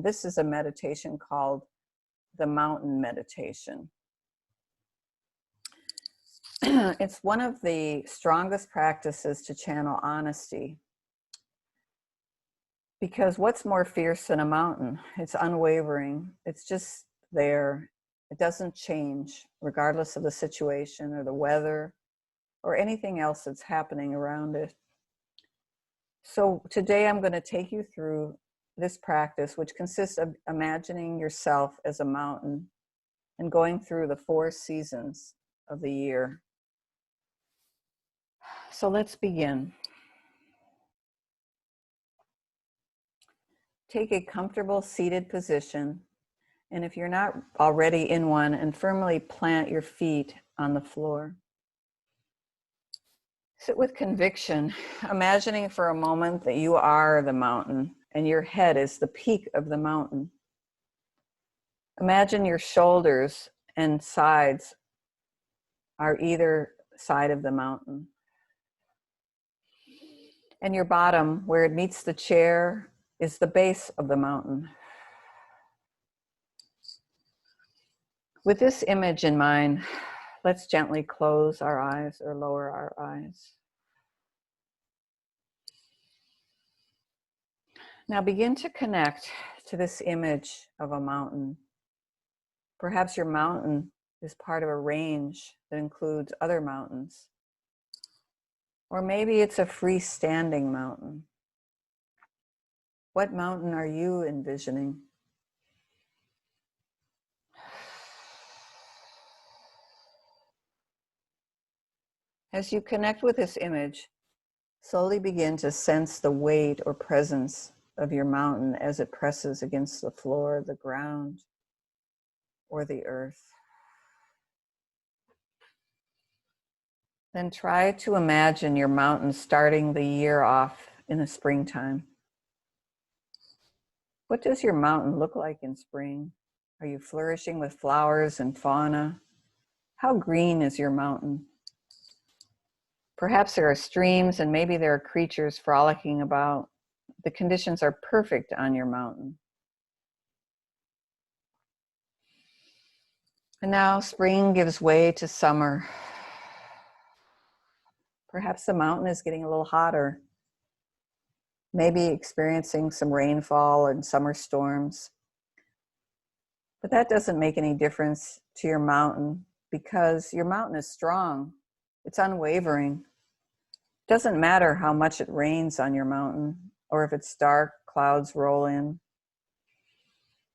And this is a meditation called the mountain meditation. It's one of the strongest practices to channel honesty. Because what's more fierce than a mountain? It's unwavering. It's just there. It doesn't change regardless of the situation or the weather or anything else that's happening around it. So today I'm going to take you through this practice, which consists of imagining yourself as a mountain and going through the 4 seasons of the year. So let's begin. Take a comfortable seated position, and if you're not already in one, and firmly plant your feet on the floor. Sit with conviction, imagining for a moment that you are the mountain and your head is the peak of the mountain. Imagine your shoulders and sides are either side of the mountain. And your bottom, where it meets the chair, is the base of the mountain. With this image in mind, let's gently close our eyes or lower our eyes. Now begin to connect to this image of a mountain. Perhaps your mountain is part of a range that includes other mountains. Or maybe it's a freestanding mountain. What mountain are you envisioning? As you connect with this image, slowly begin to sense the weight or presence of your mountain as it presses against the floor, the ground, or the earth. Then try to imagine your mountain starting the year off in the springtime. What does your mountain look like in spring? Are you flourishing with flowers and fauna? How green is your mountain? Perhaps there are streams and maybe there are creatures frolicking about. The conditions are perfect on your mountain. And now spring gives way to summer. Perhaps the mountain is getting a little hotter. Maybe experiencing some rainfall and summer storms. But that doesn't make any difference to your mountain because your mountain is strong. It's unwavering. It doesn't matter how much it rains on your mountain or if it's dark, clouds roll in.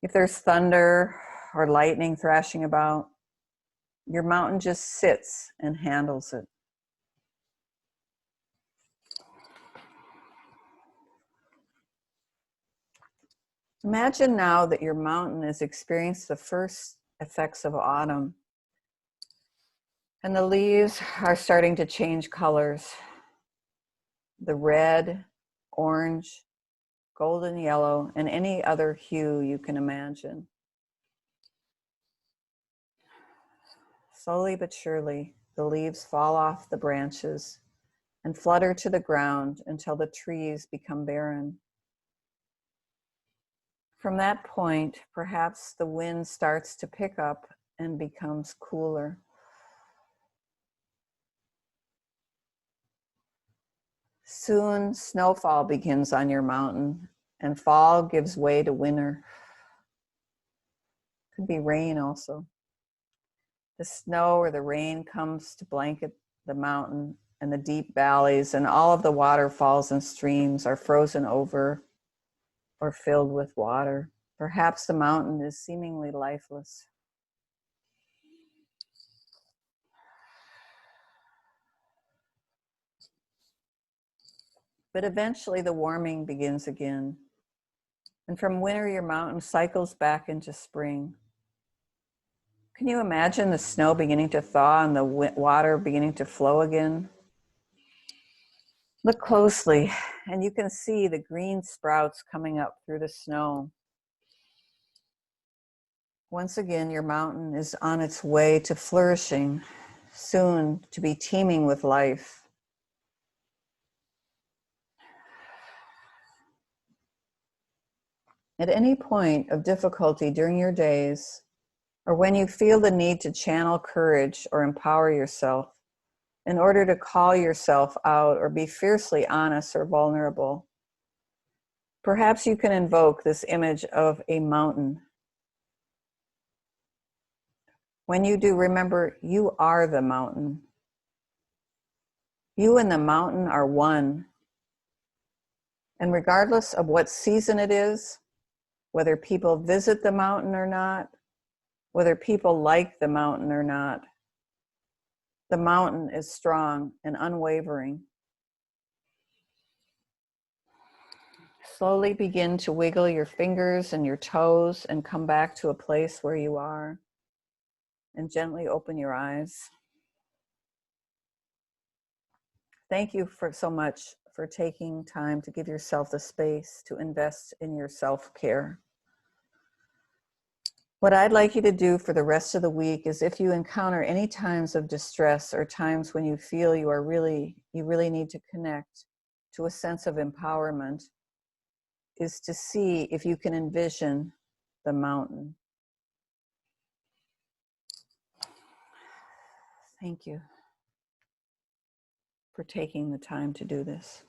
If there's thunder or lightning thrashing about, your mountain just sits and handles it. Imagine now that your mountain has experienced the first effects of autumn and the leaves are starting to change colors. The red, orange, golden yellow, and any other hue you can imagine. Slowly but surely, the leaves fall off the branches and flutter to the ground until the trees become barren. From that point, perhaps the wind starts to pick up and becomes cooler. Soon, snowfall begins on your mountain, and fall gives way to winter. Could be rain also. The snow or the rain comes to blanket the mountain and the deep valleys, and all of the waterfalls and streams are frozen over or filled with water. Perhaps the mountain is seemingly lifeless. But eventually the warming begins again. And from winter, your mountain cycles back into spring. Can you imagine the snow beginning to thaw and the water beginning to flow again? Look closely, and you can see the green sprouts coming up through the snow. Once again, your mountain is on its way to flourishing, soon to be teeming with life. At any point of difficulty during your days, or when you feel the need to channel courage or empower yourself in order to call yourself out or be fiercely honest or vulnerable, perhaps you can invoke this image of a mountain. When you do, remember, you are the mountain. You and the mountain are one. And regardless of what season it is, whether people visit the mountain or not, whether people like the mountain or not, the mountain is strong and unwavering. Slowly begin to wiggle your fingers and your toes and come back to a place where you are. And gently open your eyes. Thank you so much for taking time to give yourself the space to invest in your self-care. What I'd like you to do for the rest of the week is, if you encounter any times of distress or times when you feel you really need to connect to a sense of empowerment, is to see if you can envision the mountain. Thank you for taking the time to do this.